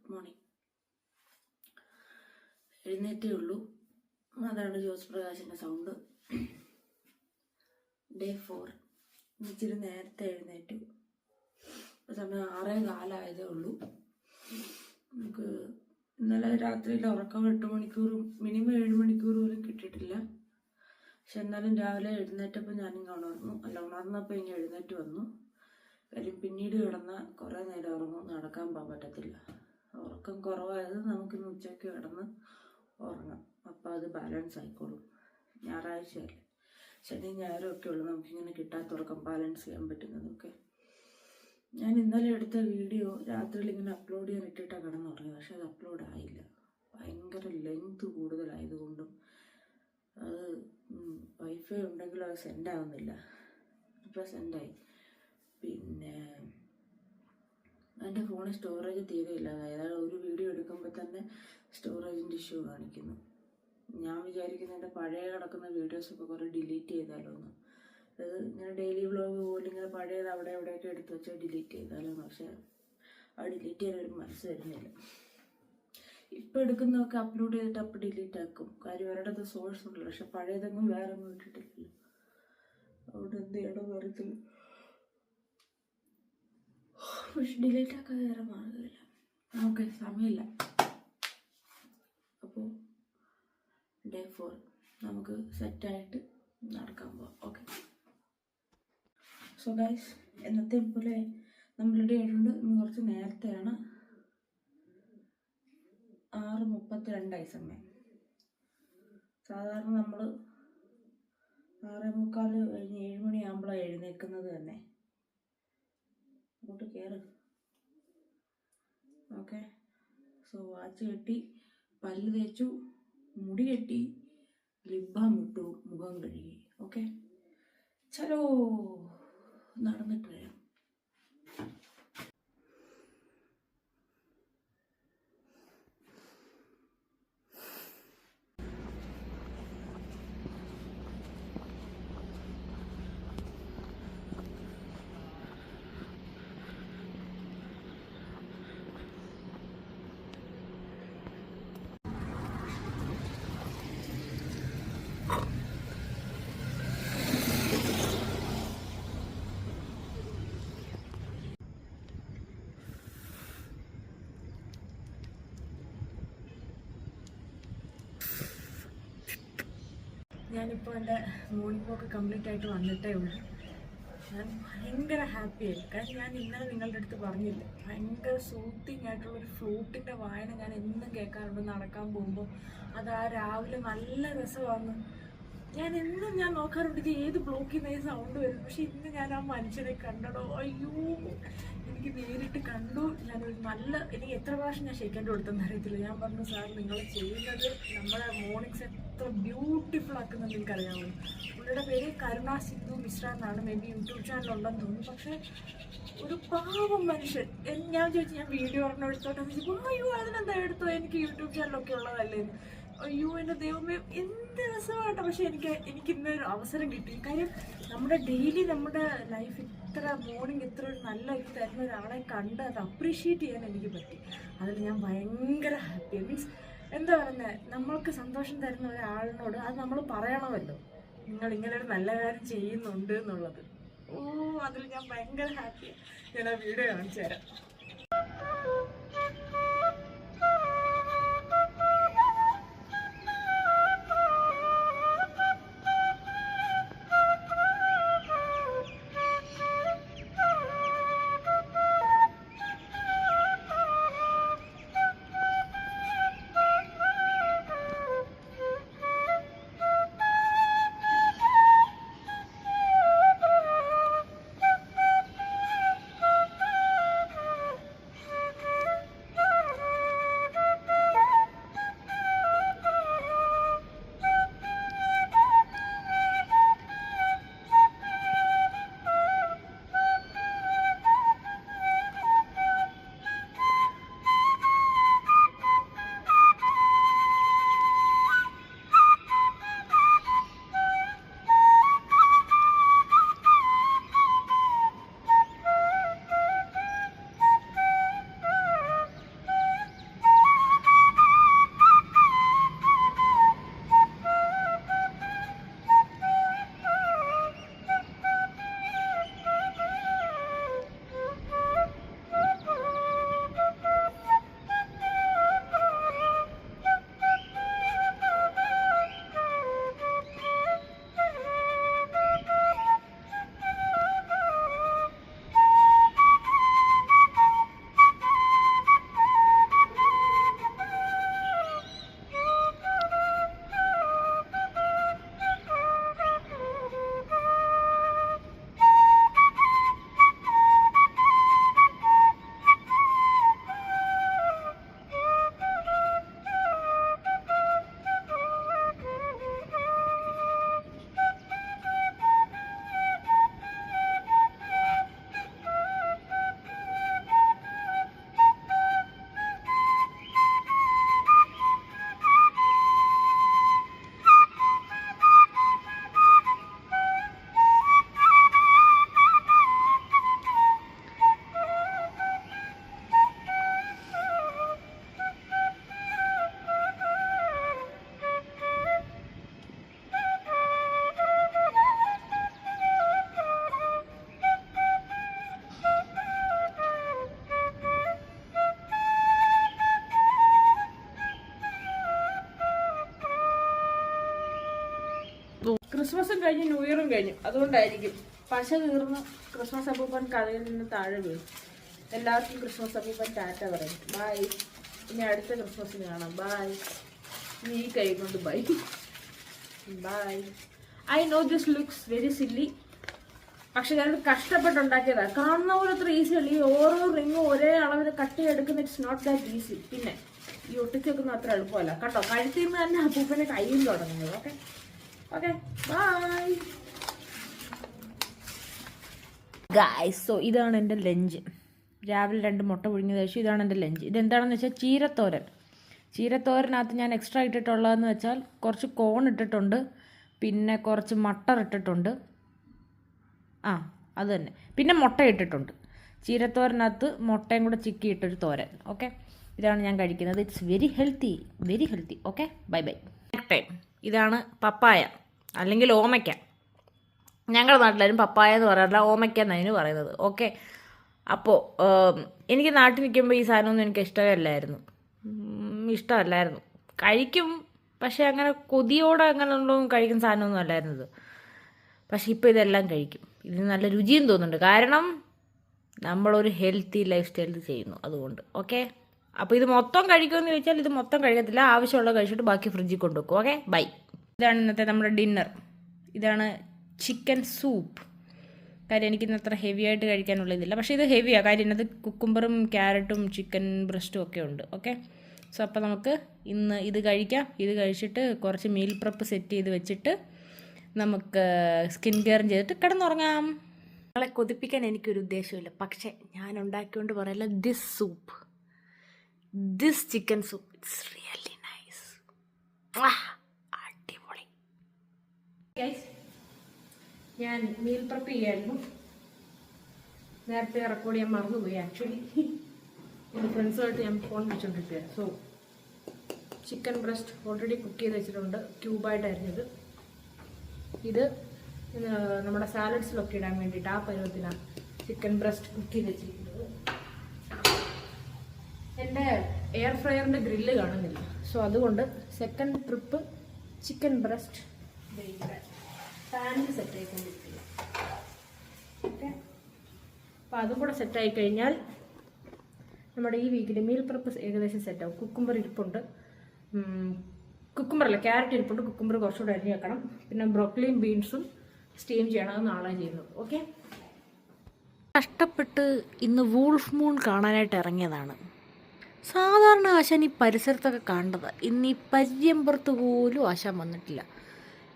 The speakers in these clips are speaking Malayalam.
Good morning. എഴുന്നേറ്റേ ഉള്ളൂ. അതാണ് ജോസ് പ്രകാശിൻ്റെ സൗണ്ട്. ഡേ 4. ഇച്ചിരി നേരത്തെ എഴുന്നേറ്റു. സമയം 6:15 ഉള്ളൂ. നമുക്ക് ഇന്നലെ രാത്രിയിൽ ഉറക്കം 8 മണിക്കൂറും മിനിമം 7 മണിക്കൂർ പോലും കിട്ടിയിട്ടില്ല. പക്ഷെ എന്നാലും രാവിലെ എഴുന്നേറ്റപ്പോൾ ഞാനിങ്ങ് ഉണർന്നപ്പോൾ ഇങ്ങനെ എഴുന്നേറ്റ് വന്നു. കാര്യം പിന്നീട് കിടന്ന കുറേ നേരം ഉറങ്ങും, നടക്കാൻ പോകാൻ പറ്റത്തില്ല. ഉറക്കം കുറവായത് നമുക്കിന്ന് ഉച്ചയ്ക്ക് കിടന്ന് ഉറങ്ങാം. അപ്പോൾ അത് ബാലൻസ് ആയിക്കോളും. ഞായറാഴ്ചയല്ലേ, ശനി ഞായറും ഒക്കെ ഉള്ളൂ നമുക്കിങ്ങനെ കിട്ടാത്ത ഉറക്കം ബാലൻസ് ചെയ്യാൻ പറ്റുന്നതൊക്കെ. ഞാൻ ഇന്നലെ എടുത്ത വീഡിയോ രാത്രിയിൽ ഇങ്ങനെ അപ്ലോഡ് ചെയ്യാൻ ഇട്ടിട്ടാണ് കിടന്നുറങ്ങിയത്. പക്ഷെ അത് അപ്ലോഡ് ആയില്ല. ഭയങ്കര ലെങ്ത് കൂടുതലായതുകൊണ്ടും അത് വൈഫൈ ഉണ്ടെങ്കിലും അത് സെൻഡ് ആവുന്നില്ല. ഇപ്പോൾ സെൻഡായി. പിന്നെ എൻ്റെ ഫോണിൽ സ്റ്റോറേജ് തീരെ ഇല്ലാതായി. അതായത് ഒരു വീഡിയോ എടുക്കുമ്പോൾ തന്നെ സ്റ്റോറേജിൻ്റെ ഇഷ്യൂ കാണിക്കുന്നു. ഞാൻ വിചാരിക്കുന്നത് എൻ്റെ പഴയ കിടക്കുന്ന വീഡിയോസൊക്കെ കുറേ ഡിലീറ്റ് ചെയ്താലോ എന്ന്. അത് ഇങ്ങനെ ഡെയിലി വ്ളോഗ് പോലും ഇങ്ങനെ പഴയത് അവിടെ എവിടെയൊക്കെ എടുത്ത് വെച്ചാൽ ഡിലീറ്റ് ചെയ്താലോ എന്ന്. പക്ഷേ അത് ഡിലീറ്റ് ചെയ്യാനൊരു മനസ്സ് വരുന്നില്ല. ഇപ്പോൾ എടുക്കുന്നതൊക്കെ അപ്ലോഡ് ചെയ്തിട്ട് അപ്പോൾ ഡിലീറ്റ് ആക്കും. കാര്യം ഒരിടത്ത് സോഴ്സ് ഉണ്ടല്ലോ. പക്ഷെ പഴയതൊന്നും വേറെ ഒന്നും ഇട്ടിട്ടില്ലല്ലോ. അവിടെ എന്ത് ചെയ്യണം അറിയത്തില്ല. പക്ഷെ ഡിലീറ്റ് ആക്കാതെ വേറെ മാർഗമില്ല. ഓക്കെ, സമയമില്ല. അപ്പോൾ ഡേ 4 നമുക്ക് സെറ്റായിട്ട് നടക്കാൻ പോവാം. ഓക്കെ. സോ ഗൈസ്, എന്നത്തെ പോലെ നമ്മൾ റെഡി ആയിട്ടുണ്ട്. ഇന്ന് കുറച്ച് നേരത്തെയാണ്. 6:32 സമയം. സാധാരണ നമ്മൾ 6:45 കഴിഞ്ഞ് 7 മണിയാകുമ്പോഴാണ് എഴുന്നേൽക്കുന്നത് തന്നെ. അങ്ങോട്ട് കയറ്. ഓക്കെ. സോ വാച്ച് കെട്ടി, പല്ല് തേച്ചു, മുടി കെട്ടി, ലിപ് ബാം ഇട്ടു, മുഖം കഴുകി. ഓക്കെ, ചലോ നടന്നിട്ട് വരാം. ഞാനിപ്പോൾ എൻ്റെ മോർണിംഗ് വോക്ക് കംപ്ലീറ്റ് ആയിട്ട് വന്നിട്ടേ ഉള്ളൂ. ഞാൻ ഭയങ്കര ഹാപ്പിയായി. കാരണം ഞാൻ ഇന്നലെ നിങ്ങളുടെ അടുത്ത് പറഞ്ഞില്ലേ, ഭയങ്കര സൂത്തിങ് ആയിട്ടുള്ളൊരു ഫ്ലൂട്ടിൻ്റെ വായന ഞാൻ എന്നും കേൾക്കാറുണ്ട് നടക്കാൻ പോകുമ്പോൾ. അത് ആ രാവിലെ നല്ല രസമാണ്. ഞാൻ നോക്കാറുണ്ട് ഇത് ഏത് ബ്ലോക്കിൽ നിന്ന് സൗണ്ട് വരും. പക്ഷെ ഇന്ന് ഞാൻ ആ മനുഷ്യനെ കണ്ടടോ, അയ്യോ, എനിക്ക് നേരിട്ട് കണ്ടു. എനിക്ക് എത്ര പ്രാവശ്യം ഞാൻ ഷെയ്ക്കേണ്ടി കൊടുത്തെന്ന് അറിയത്തില്ല. ഞാൻ പറഞ്ഞു, സാർ നിങ്ങൾ ചെയ്യുന്നത് നമ്മുടെ മോർണിംഗ്സ് എത്ര ബ്യൂട്ടിഫുൾ ആക്കുന്നത് നിങ്ങൾക്കറിയാമോ. പുള്ളിയുടെ പേര് കരുണ സിന്ധു മിശ്ര എന്നാണ്. മേ ബി യൂട്യൂബ് ചാനലുണ്ടെന്ന് തോന്നുന്നു. പക്ഷേ ഒരു പാവം മനുഷ്യൻ. ഞാൻ ചോദിച്ചു, ഞാൻ വീഡിയോ ഒരെണ്ണം എടുത്തോട്ടെന്ന് ചോദിച്ചു. അയ്യോ, അതിനെന്താ എടുത്തോ, എനിക്ക് യൂട്യൂബ് ചാനലൊക്കെ ഉള്ളതല്ലേ. അയ്യോ എൻ്റെ ദൈവമേ, എന്ത് രസമായിട്ടോ. പക്ഷെ എനിക്ക് ഇന്നൊരു അവസരം കിട്ടി. കാര്യം നമ്മുടെ ഡെയിലി നമ്മുടെ ലൈഫ് ഇത്ര മോർണിംഗ് ഇത്ര ഒരു നല്ല ഇത് തരുന്ന ഒരാളെ കണ്ട് അത് അപ്രീഷിയേറ്റ് ചെയ്യാൻ എനിക്ക് പറ്റി. അതിൽ ഞാൻ ഭയങ്കര ഹാപ്പി. മീൻസ് എന്താ പറയുന്നത്, നമ്മൾക്ക് സന്തോഷം തരുന്ന ഒരാളിനോട് അത് നമ്മൾ പറയണമല്ലോ, നിങ്ങൾ ഇങ്ങനെ ഒരു നല്ല കാര്യം ചെയ്യുന്നുണ്ട് എന്നുള്ളത്. അതിൽ ഞാൻ ഭയങ്കര ഹാപ്പിയാണ്. ഞാൻ ആ വീഡിയോ കാണിച്ചു തരാം. ക്രിസ്മസും കഴിഞ്ഞ് ന്യൂ ഇയറും കഴിഞ്ഞു, അതുകൊണ്ടായിരിക്കും. പശ തീർന്ന് ക്രിസ്മസ് അപ്പൂപ്പൻ കഥയിൽ നിന്ന് താഴെ വീഴും. എല്ലാവർക്കും ക്രിസ്മസ് അപ്പൂപ്പൻ ടാറ്റ പറയും. ബൈ, ഇനി അടുത്ത ക്രിസ്മസിന് കാണാം. ബൈ. നീ കൈ കൊണ്ട് bye. Bye. I know this looks very silly, പക്ഷെ ഞാനത് കഷ്ടപ്പെട്ടുണ്ടാക്കിയതാണ്. കാണുന്ന പോലെ അത്ര ഈസി അല്ല. ഈ ഓരോ റിങ്ങും ഒരേ അളവിൽ കട്ട് ചെയ്തെടുക്കുന്ന ഇറ്റ്സ് നോട്ട് ദാറ്റ് ഈസി. പിന്നെ ഈ ഒട്ടിച്ച് വെക്കുന്ന അത്ര എളുപ്പമല്ല കേട്ടോ. കഴുത്തിൽ നിന്ന് തന്നെ അപ്പൂപ്പനെ കയ്യും തുടങ്ങുന്നത്. Okay okay, bye guys. So ഇതാണ് എൻ്റെ ലഞ്ച്. രാവിലെ 2 മുട്ട പുഴുങ്ങിയത് കഴിച്ചു. ഇതാണ് എൻ്റെ ലഞ്ച്. ഇതെന്താണെന്ന് വെച്ചാൽ ചീരത്തോരൻ. ചീരത്തോരനകത്ത് ഞാൻ എക്സ്ട്രാ ഇട്ടിട്ടുള്ളതെന്ന് വെച്ചാൽ കുറച്ച് കോൺ ഇട്ടിട്ടുണ്ട്, പിന്നെ കുറച്ച് മട്ടർ ഇട്ടിട്ടുണ്ട്, അത് തന്നെ, പിന്നെ മുട്ട ഇട്ടിട്ടുണ്ട്. ചീരത്തോരനകത്ത് മുട്ടയും കൂടെ ചിക്കി ഇട്ടൊരു തോരൻ. ഓക്കെ, ഇതാണ് ഞാൻ കഴിക്കുന്നത്. It's very healthy, very healthy. Okay, bye bye. ഇതാണ് പപ്പായ അല്ലെങ്കിൽ ഓമയ്ക്ക. ഞങ്ങളുടെ നാട്ടിലാരും പപ്പായ എന്ന് പറയാറില്ല, ഓമയ്ക്ക എന്നതിന് പറയുന്നത്. ഓക്കെ, അപ്പോൾ എനിക്ക് നാട്ടിൽ നിൽക്കുമ്പോൾ ഈ സാധനമൊന്നും എനിക്ക് ഇഷ്ടമല്ലായിരുന്നു. കഴിക്കും, പക്ഷേ അങ്ങനെ കൊതിയോടെ അങ്ങനെ ഒന്നും കഴിക്കുന്ന സാധനമൊന്നും അല്ലായിരുന്നത്. പക്ഷെ ഇപ്പോൾ ഇതെല്ലാം കഴിക്കും. ഇതിന് നല്ല രുചിയും തോന്നുന്നുണ്ട്, കാരണം നമ്മളൊരു ഹെൽത്തി ലൈഫ് സ്റ്റൈൽ ചെയ്യുന്നു അതുകൊണ്ട്. ഓക്കെ, അപ്പോൾ ഇത് മൊത്തം കഴിക്കുമെന്ന് ചോദിച്ചാൽ ഇത് മൊത്തം കഴിക്കത്തില്ല. ആവശ്യമുള്ള കഴിച്ചിട്ട് ബാക്കി ഫ്രിഡ്ജിൽ കൊണ്ടുവെക്കും. Okay, by. ഇതാണ് ഇന്നത്തെ നമ്മുടെ ഡിന്നർ. ഇതാണ് ചിക്കൻ സൂപ്പ്. കാര്യം എനിക്കിന്ന് അത്ര ഹെവി ആയിട്ട് കഴിക്കാനുള്ളതില്ല, പക്ഷേ ഇത് ഹെവിയാണ്. കാര്യം ഇതിനകത്ത് കുക്കുംബറും ക്യാരറ്റും ചിക്കൻ ബ്രസ്റ്റും ഒക്കെ ഉണ്ട്. ഓക്കെ, സോ അപ്പോൾ നമുക്ക് ഇന്ന് ഇത് കഴിക്കാം. ഇത് കഴിച്ചിട്ട് കുറച്ച് മീൽ പ്രപ്പ് സെറ്റ് ചെയ്ത് വെച്ചിട്ട് നമുക്ക് സ്കിൻ കെയറും ചെയ്തിട്ട് കിടന്നുറങ്ങാം. നിങ്ങളെ കൊതിപ്പിക്കാൻ എനിക്കൊരു ഉദ്ദേശമില്ല, പക്ഷേ ഞാൻ ഉണ്ടാക്കിക്കൊണ്ട് പറയല്ല. This chicken soup it's really nice. അടിപൊളി. ഞാൻ മീൽ പ്രപ്പ് ചെയ്യായിരുന്നു. നേരത്തെ റെക്കോർഡ് ചെയ്യാൻ മറന്നുപോയി. ആക്ച്വലി എൻ്റെ ഫ്രണ്ട്സുമായിട്ട് ഞാൻ ഫോൺ വിളിച്ചുകൊണ്ടിരിക്കുകയാണ്. So chicken breast already cook ചെയ്ത് വെച്ചിട്ടുണ്ട്, ക്യൂബായിട്ട് അരിഞ്ഞത്. ഇത് നമ്മുടെ സാലഡ്സിലൊക്കെ ഇടാൻ വേണ്ടിയിട്ട് ആ പരുവത്തിലാണ് ചിക്കൻ ബ്രസ്റ്റ് കുക്ക് ചെയ്ത് വെച്ചിരിക്കുന്നത്. എൻ്റെ എയർ ഫ്രയറിൻ്റെ ഗ്രില്ല് കാണുന്നില്ല, സോ അതുകൊണ്ട് സെക്കൻഡ് ട്രിപ്പ് ചിക്കൻ ബ്രസ്റ്റ് പാനിൽ സെറ്റ് ആയിക്കൊണ്ടിരിക്കുക. ഓക്കെ, അപ്പോൾ അതും കൂടെ സെറ്റായി കഴിഞ്ഞാൽ നമ്മുടെ ഈ വീക്കിൽ മീൽ പർപ്പസ് ഏകദേശം സെറ്റാവും. കുക്കുംബർ ഇരിപ്പുണ്ട്, കുക്കുംബറല്ല ക്യാരറ്റ് ഇരിപ്പുണ്ട്. കുക്കുംബർ കുറച്ചുകൂടെ അരിഞ്ഞ് വെക്കണം. പിന്നെ ബ്രോക്കലിയും ബീൻസും സ്റ്റീം ചെയ്യണം, അത് നാളെ ചെയ്യുന്നത്. ഓക്കെ, കഷ്ടപ്പെട്ട് ഇന്ന് വൂൾഫ് മൂൺ കാണാനായിട്ട് ഇറങ്ങിയതാണ്. സാധാരണ ആശാൻ ഈ പരിസരത്തൊക്കെ കണ്ടത്, ഇന്ന് ഈ പരിചയമ്പുറത്ത് പോലും ആശാൻ വന്നിട്ടില്ല.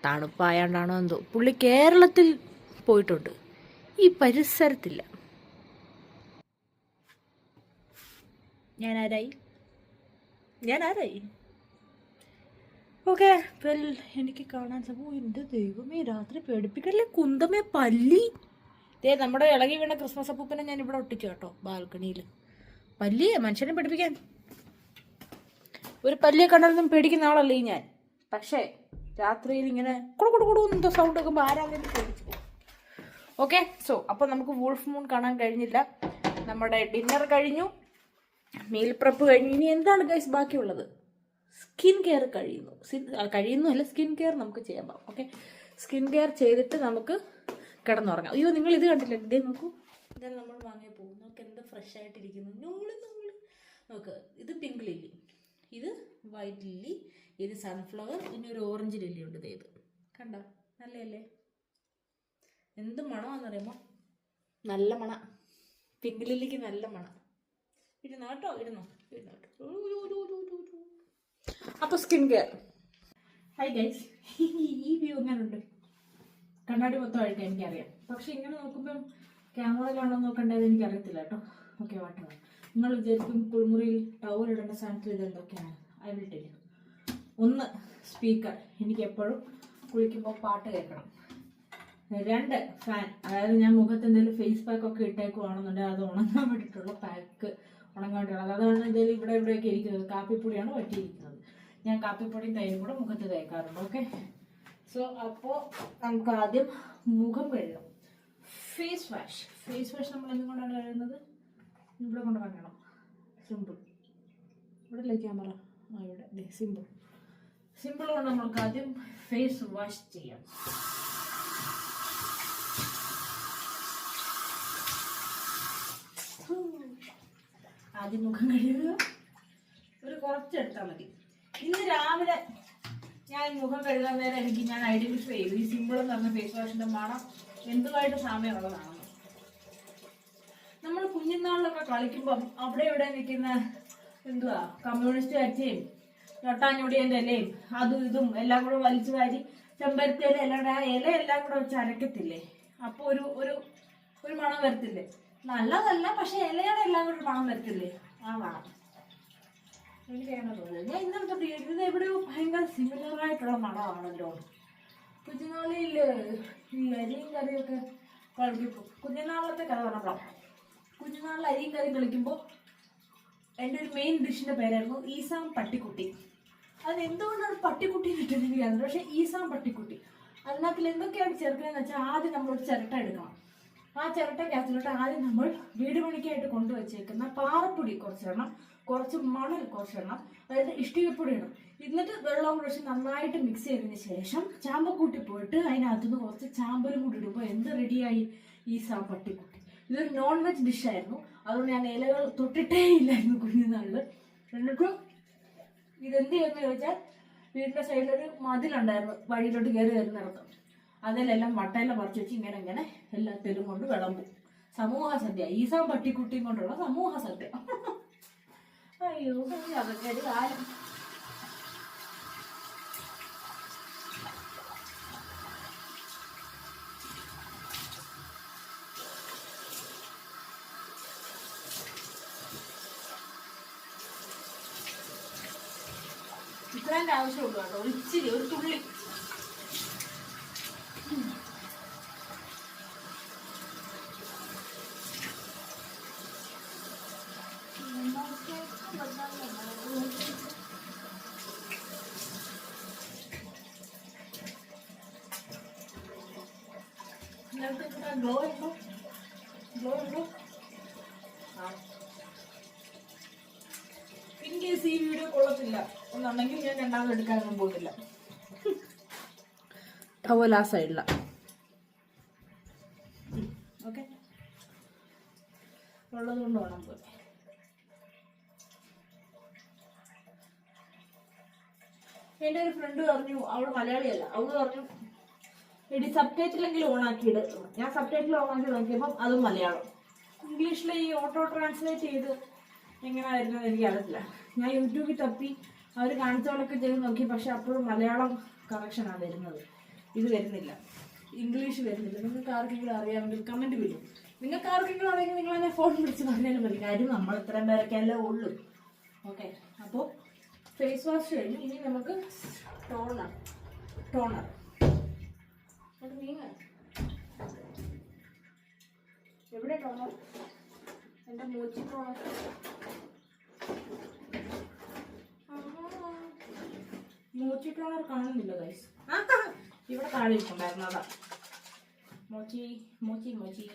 തണുപ്പായാണ്ടാണോ എന്തോ പുള്ളി കേരളത്തിൽ പോയിട്ടുണ്ട്, ഈ പരിസരത്തില്ല. ഞാൻ ആരായി? ഓക്കെ, വെൽ എനിക്ക് കാണാൻ സംഭവം. എൻ്റെ ദൈവമേ, രാത്രി പേടിപ്പിക്കല്ലേ കുന്തമേ പല്ലി. നമ്മുടെ ഇളകി വീണ ക്രിസ്മസ് അപ്പൂപ്പനെ ഞാൻ ഇവിടെ ഒട്ടിച്ചു കേട്ടോ, ബാൽക്കണിയിൽ. പല്ലിയെ മനുഷ്യനെ പേടിപ്പിക്കാൻ. ഒരു പല്ലിയെ കണ്ടാലൊന്നും പേടിക്കുന്ന ആളല്ലേ ഈ ഞാൻ. പക്ഷേ രാത്രിയിൽ ഇങ്ങനെ കൊടു എന്തോ സൗണ്ട് വെക്കുമ്പോൾ ആരാധന പേടിച്ചു പോകും. ഓക്കെ, സോ അപ്പോൾ നമുക്ക് വൂൾഫ് മൂൺ കാണാൻ കഴിഞ്ഞില്ല. നമ്മുടെ ഡിന്നർ കഴിഞ്ഞു, മീൽ പ്രപ്പ് കഴിഞ്ഞു. ഇനി എന്താണ് ഗൈസ് ബാക്കിയുള്ളത്? സ്കിൻ കെയർ കഴിയുന്നു. സ്കിൻ കെയർ നമുക്ക് ചെയ്യാൻ പാകും. ഓക്കെ, സ്കിൻ കെയർ ചെയ്തിട്ട് നമുക്ക് കിടന്നുറങ്ങാം. അയ്യോ, നിങ്ങൾ ഇത് കണ്ടില്ല? ഇതേ നോക്കൂ, ഇതെല്ലാം നമ്മൾ വാങ്ങിയ പോകും. നമുക്ക് എന്താ ഫ്രഷ് ആയിട്ടിരിക്കുന്നു. നോക്ക്, ഇത് പിങ്ക് ലില്ലി, ഇത് വൈറ്റ് ലില്ലി, ഇത് സൺഫ്ലവർ, പിന്നെ ഒരു ഓറഞ്ച് ലില്ലി ഉണ്ട്. ഇത് കണ്ടോ, നല്ലതല്ലേ? എന്ത് മണമാണെന്നറിയുമോ? നല്ല മണ. പിങ്ക് ലില്ലിക്ക് നല്ല മണം. ഇരുന്നോ. അപ്പോൾ സ്കിൻ കെയർ. ഹായ് ഗൈസ്, ഈ വ്യൂ എങ്ങനെയുണ്ട്? കണ്ണാടി മൊത്തം അഴിക്കാൻ എനിക്കറിയാം, പക്ഷെ ഇങ്ങനെ നോക്കുമ്പം ക്യാമറയിലാണോ നോക്കേണ്ടത് എനിക്കറിയത്തില്ല കേട്ടോ. Okay, water. നിങ്ങൾ വിചാരിക്കും കുളിമുറിയിൽ ടവൽ ഇടേണ്ട സ്ഥാനത്തിൽ ഇതെന്തൊക്കെയാണ്. I will tell you. ഒന്ന്, സ്പീക്കർ. എനിക്ക് എപ്പോഴും കുളിക്കുമ്പോൾ പാട്ട് കേൾക്കണം. 2, ഫാൻ. അതായത് ഞാൻ മുഖത്ത് എന്തെങ്കിലും ഫേസ് പാക്ക് ഒക്കെ ഇട്ടേക്കുവാണെന്നുണ്ടെങ്കിൽ അത് ഉണങ്ങാൻ വേണ്ടിയിട്ടുള്ള പാക്ക്, ഉണങ്ങാൻ വേണ്ടിയിട്ടുള്ളത്. അതാണ് എന്തെങ്കിലും ഇവിടെയൊക്കെ ഇരിക്കുന്നത്. കാപ്പിപ്പൊടിയാണ് പറ്റിയിരിക്കുന്നത്. ഞാൻ കാപ്പിപ്പൊടിയും തൈരും കൂടെ മുഖത്ത് തേക്കാറുണ്ട്. ഓക്കെ, സോ അപ്പോൾ നമുക്ക് ആദ്യം മുഖം കഴുകണം. ഫേസ് വാഷ് നമ്മൾ എന്തുകൊണ്ടാണ് കഴുകുന്നത്? ഇവിടെ കൊണ്ട് വാങ്ങണം. സിമ്പിൾ. ഇവിടെ അല്ലേ ക്യാമറ? ഇവിടെ സിമ്പിൾ കൊണ്ട് നമ്മൾക്ക് ആദ്യം ഫേസ് വാഷ് ചെയ്യാം. ആദ്യം മുഖം കഴുകുക. ഒരു കുറച്ചെടുത്താൽ മതി. ഇന്ന് രാവിലെ ഞാൻ മുഖം കഴുകാൻ നേരം ഞാൻ ഐഡന്റിഫൈ ചെയ്തു ഈ സിമ്പിൾ എന്ന് പറഞ്ഞ ഫേസ് വാഷിന്റെ മണം എന്തുമായിട്ട് സാമ്യമുള്ളതാണെന്ന്. നമ്മൾ കുഞ്ഞുനാളിലൊക്കെ കളിക്കുമ്പം അവിടെ ഇവിടെ നിൽക്കുന്ന എന്തുവാ കമ്മ്യൂണിസ്റ്റ് അച്ഛയും ഞൊട്ടാഞ്ഞൊടിയൻ്റെ ഇലയും അതും ഇതും എല്ലാം കൂടെ വലിച്ചു വാരി ചെമ്പരത്തി ഇല എല്ലാം കൂടെ ആ ഇല എല്ലാം കൂടെ വെച്ച് അരക്കത്തില്ലേ? അപ്പോൾ ഒരു ഒരു ഒരു മണം വരത്തില്ലേ? നല്ലതല്ല, പക്ഷെ ഇലയുടെ എല്ലാം കൂടെ മണം വരത്തില്ലേ? ആ മണം എനിക്കങ്ങനെ തോന്നുന്നത്. ഞാൻ ഇന്നലെ തൊട്ട് ഇത് എവിടെയോ ഭയങ്കര സിമിലറായിട്ടുള്ള മണമാണല്ലോ. കുഞ്ഞുനാളിൽ ഈ അരിയും കറിയൊക്കെ കളിക്കുമ്പോൾ കുഞ്ഞുനാളത്തെ കഥ പറഞ്ഞപ്പോഴാണ്. കുഞ്ഞുനാളിൽ അരിയും കറിയും കളിക്കുമ്പോൾ എൻ്റെ ഒരു മെയിൻ ഡിഷിൻ്റെ പേരായിരുന്നു ഈസാം പട്ടിക്കുട്ടി. അതിനെന്തുകൊണ്ടാണ് പട്ടിക്കുട്ടി കിട്ടുന്നത്? പക്ഷേ ഈസാം പട്ടിക്കുട്ടി അതിനകത്തിൽ എന്തൊക്കെയാണ് ചേർക്കുന്നതെന്ന് വെച്ചാൽ ആദ്യം നമ്മളൊരു ചിരട്ട എടുക്കണം. ആ ചിരട്ടക്കകത്തിലോട്ട് ആദ്യം നമ്മൾ വീട് പണിക്കായിട്ട് കൊണ്ടുവച്ചേക്കുന്ന പാറപ്പൊടി കുറച്ചിടണം, കുറച്ച് മണൽ കുറച്ചിടണം, അതായത് ഇഷ്ടികപ്പൊടി ഇടണം. എന്നിട്ട് വെള്ളം കുഴിച്ച് നന്നായിട്ട് മിക്സ് ചെയ്തതിന് ശേഷം ചാമ്പക്കൂട്ടി പോയിട്ട് അതിനകത്തുനിന്ന് കുറച്ച് ചാമ്പലും കൂടി ഇടുമ്പോൾ എന്ത് റെഡിയായി? ഈസാം പട്ടിക്കുട്ടി. ഇതൊരു നോൺ വെജ് ഡിഷായിരുന്നു, അതുകൊണ്ട് ഞാൻ ഇലകൾ തൊട്ടിട്ടേ ഇല്ലായിരുന്നു കുഞ്ഞുനാളിൽ. എന്നിട്ട് ഇതെന്ത് ചെയ്യുമെന്ന് ചോദിച്ചാൽ വീടിൻ്റെ സൈഡിലൊരു മതിലുണ്ടായിരുന്നു വഴിയിലോട്ട് കയറി വരുന്നിടത്ത്. അതിലെല്ലാം വട്ടയില പറിച്ച് വെച്ച് ഇങ്ങനെ ഇങ്ങനെ എല്ലാത്തിലും കൊണ്ട് വിളമ്പും. സമൂഹ സദ്യ, ഈസാം പട്ടിക്കുട്ടിയും കൊണ്ടുള്ള സമൂഹ സദ്യ. അയ്യോ അതൊക്കെ ഒരു കാലം. ഇത്രേൻ്റെ ആവശ്യമുള്ളൂ കേട്ടോ, ഒരു ഇച്ചിരി, ഒരു തുള്ളി. ഗ്ലോ ഉണ്ടോ? ഗ്ലോ ഉണ്ടോ? ഇൻ കേസ് ഈ വീഡിയോ കൊള്ളത്തില്ല എന്നുണ്ടെങ്കിൽ ഞാൻ രണ്ടാമത് എടുക്കാനൊന്നും പോകുന്നില്ല. ടവൽ ആ സൈഡില. ഓക്കെ, ഉള്ളത് കൊണ്ട് വേണം പോയി. എൻ്റെ ഒരു ഫ്രണ്ട് പറഞ്ഞു, അവള് മലയാളിയല്ല, അവള് പറഞ്ഞു എടി സബ് ടൈറ്റിലെങ്കിലും ഓണാക്കിയിട്. ഞാൻ സബ് ടൈറ്റിൽ ഓണാക്കി നോക്കിയപ്പം അതും മലയാളം. ഇംഗ്ലീഷിൽ ഈ ഓട്ടോ ട്രാൻസ്ലേറ്റ് ചെയ്ത് എങ്ങനെയാണ് വരുന്നത് എനിക്ക് അറിയത്തില്ല. ഞാൻ യൂട്യൂബിൽ തപ്പി അവർ കാണിച്ചവളൊക്കെ ചെയ്ത് നോക്കി, പക്ഷെ അപ്പോഴും മലയാളം കറക്ഷനാണ് വരുന്നത്, ഇത് വരുന്നില്ല, ഇംഗ്ലീഷ് വരുന്നില്ല. നിങ്ങൾക്ക് ആർക്കെങ്കിലും അറിയാമെങ്കിൽ കമൻറ്റ് വരും. നിങ്ങൾക്ക് ആർക്കെങ്കിലും ആണെങ്കിൽ നിങ്ങൾ എന്നെ ഫോൺ വിളിച്ച് പറഞ്ഞാലും മതി. കാര്യം നമ്മൾ ഇത്രയും പേരൊക്കെയല്ലേ ഉള്ളൂ. ഓക്കെ, അപ്പോൾ ഫേസ് വാഷ് കഴിഞ്ഞു. ഇനി നമുക്ക് ടോണർ അത് നീങ്ങ. എവിടെ ടോണർ? എൻ്റെ മോച്ചി ടോണർ. മോച്ചി ടോണർ കാണുന്നില്ല ഗൈസ്. ഇവിടെ താഴെ ഇരിപ്പുണ്ടായിരുന്നു, അതാ മോച്ചി മോച്ചി മോച്ചി.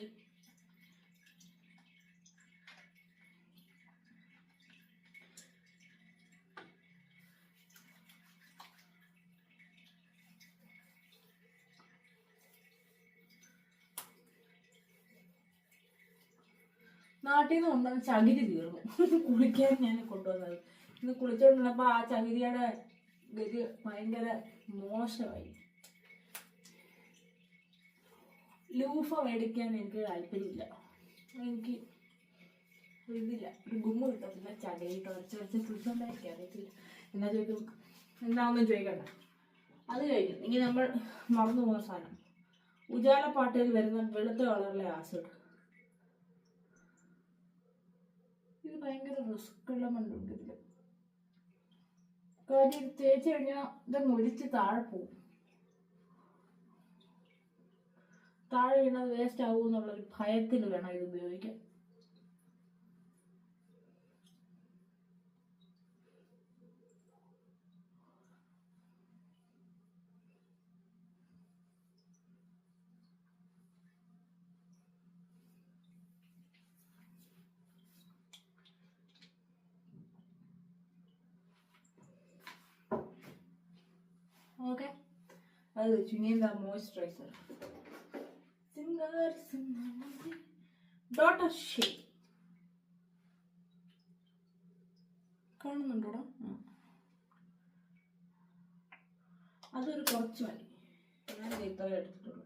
നാട്ടിൽ നിന്ന് കൊണ്ടുവന്ന് ചകിരി തീർന്നു. കുളിക്കാൻ ഞാൻ കൊണ്ടുവന്നത്. ഇന്ന് കുളിച്ചോണ്ടിരുന്നപ്പോൾ ആ ചകിരിയുടെ ഗതി ഭയങ്കര മോശമായി. ലൂഫ മേടിക്കാൻ എനിക്ക് താല്പര്യമില്ല. എനിക്ക് ഇതില്ല, ഒരു ഗുമ്മ കിട്ടത്തില്ല. ചകിരി കുറച്ച് കുളിച്ചോണ്ടായിരിക്കും, അറിയത്തില്ല. എന്നാ ചോദിക്കും, എന്താണെന്നും ചോദിക്കണ്ട. അത് കഴിഞ്ഞു. ഇനി നമ്മൾ മറന്നു പോകുന്ന സാധനം, ഉജാല പാട്ടയിൽ വരുന്ന വെളുത്ത കളറിലെ ആസിഡ്. ഇത് ഭയങ്കര റിസ്ക്കുള്ള മണ്ണുണ്ട് ഇതില്. കാര്യം ഇത് തേച്ച് കഴിഞ്ഞാൽ ഇത് മുരിച്ച് താഴെ പോവും. താഴെ വീണത് വേസ്റ്റ് ആവും എന്നുള്ളൊരു ഭയത്തിൽ വേണം ഇത് ഉപയോഗിക്കാൻ. ഓക്കെ, അത് വെച്ചു. ഇനി എന്താ? മോയ്സ്ചറൈസർ, ഡോട്ടർ ഷേ. കാണുന്നുണ്ടോടാ? അതൊരു കുറച്ച് മതി. ഞാൻ ഇത്ര എടുത്തിട്ടുള്ളൂ,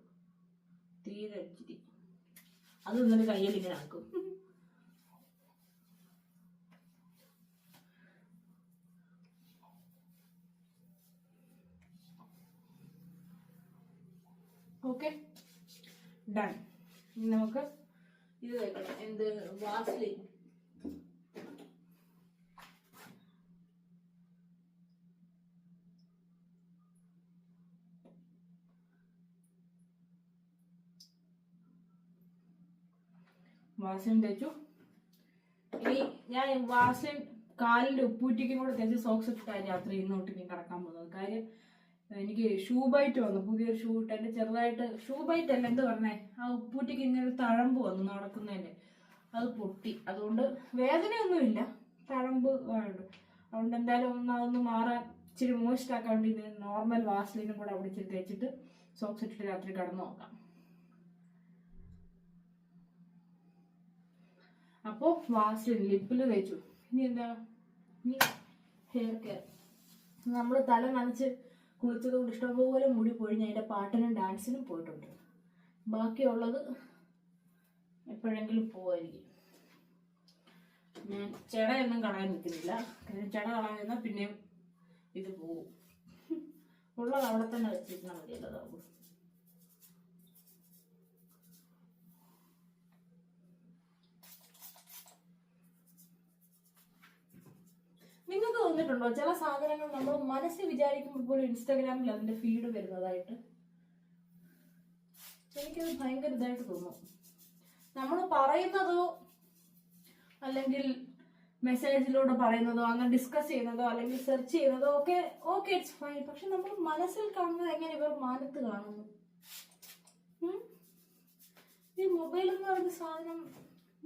തീരെ അടിച്ചിട്ട് അത് ഇങ്ങനെ കയ്യിൽ ഇങ്ങനെ ആക്കും. Okay, done. ഇനി നമുക്ക് ഇത് വെക്കണം, എന്ത്, വാസ്ലിൻ. വാസ്ലിൻ തേച്ചു. ഇനി ഞാൻ വാസ്ലിൻ കാലിൻ്റെ ഉപ്പൂറ്റിക്കും കൂടെ തേച്ച് സോക്സ് ഇട്ടിട്ടാണ് രാത്രി ഇന്നോട്ട് ഇനി കിടക്കാൻ പോകുന്നത്. കാര്യം എനിക്ക് ഷൂ ബൈറ്റ് വന്നു, പുതിയൊരു ഷൂ ഇട്ട്. എൻ്റെ ചെറുതായിട്ട് ഷൂ ബൈറ്റ് അല്ല, എന്ത് പറഞ്ഞേ, ആ ഉപ്പൂറ്റിക്ക് ഇങ്ങനെ ഒരു തഴമ്പ് വന്നു നടക്കുന്നതിൻ്റെ, അത് പൊട്ടി. അതുകൊണ്ട് വേദനയൊന്നുമില്ല, തഴമ്പ് ഉണ്ട്. അതുകൊണ്ട് എന്തായാലും അതൊന്ന് മാറാൻ ഇച്ചിരി മോയ്സ്റ്റ് ആക്കാൻ വേണ്ടി നോർമൽ വാസ്ലിനും കൂടെ അവിടെ ഇച്ചിരി തേച്ചിട്ട് സോക്സ് ഇട്ടിട്ട് രാത്രി കിടന്നു നോക്കാം. അപ്പോൾ വാസ്ലിൻ ലിപ്പിൽ തേച്ചു. ഇനി എന്താ, ഇനി ഹെയർ കെയർ. നമ്മൾ തല നനച്ച് കുളിച്ചത് കൊണ്ട് ഇഷ്ടംപോലെ മുടി പൊഴിഞ്ഞ് അതിൻ്റെ പാട്ടിനും ഡാൻസിനും പോയിട്ടുണ്ട്. ബാക്കിയുള്ളത് എപ്പോഴെങ്കിലും പോവായിരിക്കും. ഞാൻ ചെടയൊന്നും കളയാൻ നിൽക്കുന്നില്ല, കാരണം ചെട കളയുന്ന പിന്നെയും ഇത് പോവും. ഉള്ളത് അവിടെ തന്നെ വെച്ചിരുന്നാൽ മതിയല്ലതാവും. നിങ്ങൾക്ക് തോന്നിയിട്ടുണ്ടോ ചില സാധനങ്ങൾ നമ്മൾ മനസ്സിൽ വിചാരിക്കുമ്പോൾ പോലും ഇൻസ്റ്റാഗ്രാമിൽ അതിന്റെ ഫീഡ് വരുന്നതായിട്ട്? എനിക്കത് ഭയങ്കര ഇതായിട്ട് തോന്നും. നമ്മൾ പറയുന്നതോ അല്ലെങ്കിൽ മെസ്സേജിലൂടെ പറയുന്നതോ അങ്ങനെ ഡിസ്കസ് ചെയ്യുന്നതോ അല്ലെങ്കിൽ സെർച്ച് ചെയ്യുന്നതോ ഒക്കെ ഓക്കെ, ഇറ്റ്സ് ഫൈൻ. പക്ഷെ നമ്മൾ മനസ്സിൽ കാണുന്നത് എങ്ങനെ ഇവർ മാനത്ത് കാണുന്നു? ഈ മൊബൈൽ എന്ന് പറയുന്ന സാധനം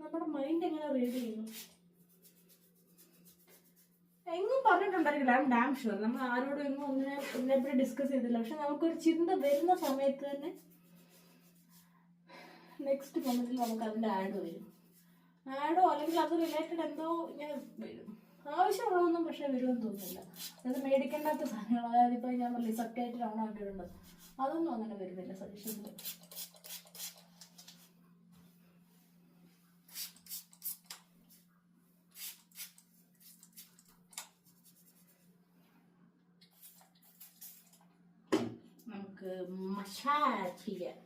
നമ്മുടെ മൈൻഡ് എങ്ങനെ റീഡ് ചെയ്യുന്നു? എങ്ങും പറഞ്ഞിട്ടുണ്ടായിരിക്കില്ല, ഐ എം ഡാം ഷുവർ. നമ്മൾ ആരോടും എങ്ങും ഒന്നിനെപ്പറ്റി ഡിസ്കസ് ചെയ്തില്ല. പക്ഷെ നമുക്കൊരു ചിന്ത വരുന്ന സമയത്ത് തന്നെ നെക്സ്റ്റ് മൊമെന്റിൽ നമുക്ക് അതിൻ്റെ ആഡ് വരും. ആഡോ അല്ലെങ്കിൽ അത് റിലേറ്റഡ് എന്തോ ഇങ്ങനെ വരും. ആവശ്യമുള്ളതൊന്നും പക്ഷെ വരുമെന്ന് തോന്നുന്നില്ല. അത് മേടിക്കേണ്ടാത്ത സാധനങ്ങൾ, അതായത് ഇപ്പോൾ ഞാൻ പറഞ്ഞില്ല സബ്ടൈറ്റിൽ ഓൺ ആക്കിയിട്ടുണ്ട്, അതൊന്നും അങ്ങനെ വരുന്നില്ല സജഷനിൽ. നമുക്ക് മസാജ് ചെയ്യാം.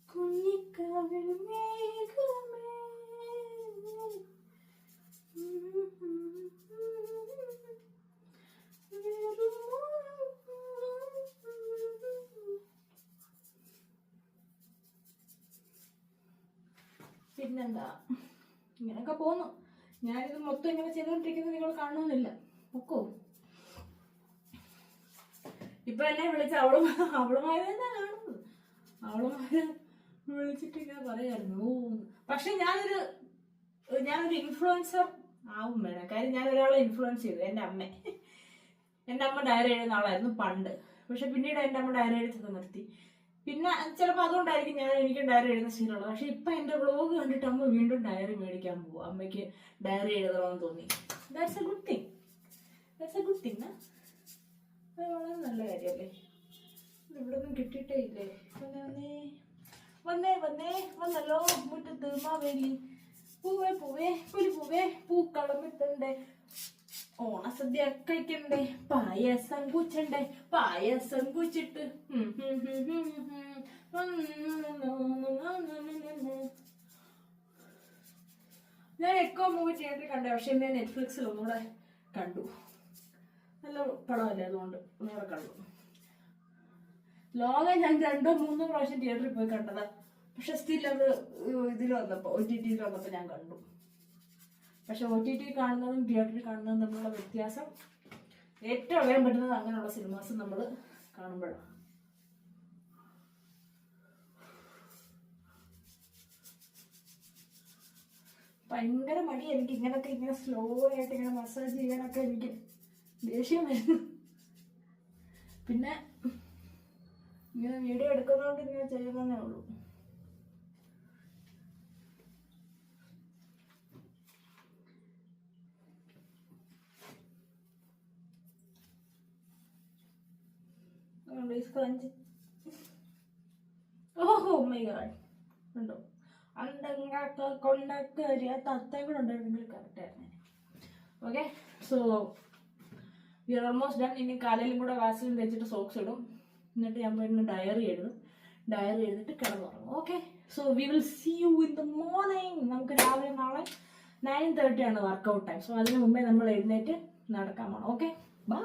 കുഞ്ഞിക്കാവിൽ മേഘമേ പിന്നെന്താ, ഇങ്ങനെയൊക്കെ പോന്നു. ഞാനിത് മൊത്തം ഇങ്ങനെ ചെയ്തുകൊണ്ടിരിക്കുന്നത് നിങ്ങൾ കാണണമെന്നില്ല. ഒക്കോ ഇപ്പൊ എന്നെ വിളിച്ച അവളുമാര് തന്നെ കാണുന്നത്. അവളുമാര് വിളിച്ചിട്ട് ഇങ്ങനെ പറയായിരുന്നു. പക്ഷെ ഞാനൊരു ഇൻഫ്ലുവൻസർ ആവും വേണം. കാര്യം ഞാൻ ഒരാളെ ഇൻഫ്ലുവൻസ് ചെയ്തു, എൻ്റെ അമ്മ. എൻ്റെ അമ്മ ഡയറി എഴുതുന്ന ആളായിരുന്നു പണ്ട്. പക്ഷെ പിന്നീട് എൻ്റെ അമ്മ ഡയറി എഴുത്തൊക്കെ നിർത്തി. പിന്നെ ചിലപ്പോൾ അതുകൊണ്ടായിരിക്കും എനിക്ക് ഡയറി എഴുതുന്ന ശീലമുള്ളത്. പക്ഷെ ഇപ്പം എൻ്റെ വ്ളോഗ് കണ്ടിട്ട് അമ്മ വീണ്ടും ഡയറി മേടിക്കാൻ പോകും. അമ്മയ്ക്ക് ഡയറി എഴുതണമെന്ന് തോന്നി. That's A good thing. അത് വളരെ നല്ല കാര്യമല്ലേ. ഇവിടെ ഒന്നും കിട്ടിയിട്ടേ ഇല്ലേ. വന്നല്ലോ മുറ്റത്ത് മാവേലി. പൂവേ പൂക്കളമിട്ടണ്ടേ, ഓണസദ്യ കഴിക്കണ്ടേ, പായസം കുച്ചിട്ട്. ഞാൻ എക്കോ മൂവി തിയേറ്ററിൽ കണ്ടേ, പക്ഷെ എന്നെ നെറ്റ്ഫ്ലിക്സിൽ ഒന്നുകൂടെ കണ്ടു. നല്ല പടമല്ലേ, അതുകൊണ്ട് ഒന്നുകൂടെ കണ്ടു. ലോകം ഞാൻ 2-3 പ്രാവശ്യം തിയേറ്ററിൽ പോയി കണ്ടതാ. പക്ഷെ സ്റ്റിൽ അത് ഇതിൽ വന്നപ്പോൾ OTT വന്നപ്പോൾ ഞാൻ കണ്ടു. പക്ഷെ OTT കാണുന്നതും തിയേറ്ററിൽ കാണുന്നതും തമ്മിലുള്ള വ്യത്യാസം ഏറ്റവും അറിയാൻ പറ്റുന്നത് അങ്ങനെയുള്ള സിനിമാസ് നമ്മൾ കാണുമ്പോഴാണ്. ഭയങ്കര മടി എനിക്ക് ഇങ്ങനൊക്കെ ഇങ്ങനെ സ്ലോ ആയിട്ട് ഇങ്ങനെ മസാജ് ചെയ്യാനൊക്കെ എനിക്ക് ദേഷ്യം വരുന്നു. പിന്നെ ഇങ്ങനെ വീഡിയോ എടുക്കുന്നതുകൊണ്ട് ഇങ്ങനെ ചെയ്യുന്നതേ ഉള്ളൂ. ഓഹോ മൈ ഗാഡ് ഉണ്ടോ അണ്ടങ്ങാക്ക കൊണ്ടൊക്കെ തത്തയും കൂടെ ഉണ്ടായിരുന്നെങ്കിൽ കറക്റ്റ് ആയിരുന്നു. Okay, so V are almost done. ഇനി കാലയിലും കൂടെ വാസലിൻ തേച്ചിട്ട് സോക്സ് ഇടും. എന്നിട്ട് ഞാൻ പോയി ഡയറി എഴുതും. ഡയറി എഴുതിട്ട് കിടന്നുറങ്ങും. Okay, so we will see you in the morning. നമുക്ക് രാവിലെ നാളെ 9:30 ആണ് വർക്കൗട്ട് ടൈം. സോ അതിന് മുമ്പേ നമ്മൾ എഴുന്നേറ്റ് നടക്കാൻ പോകണം. Okay, by.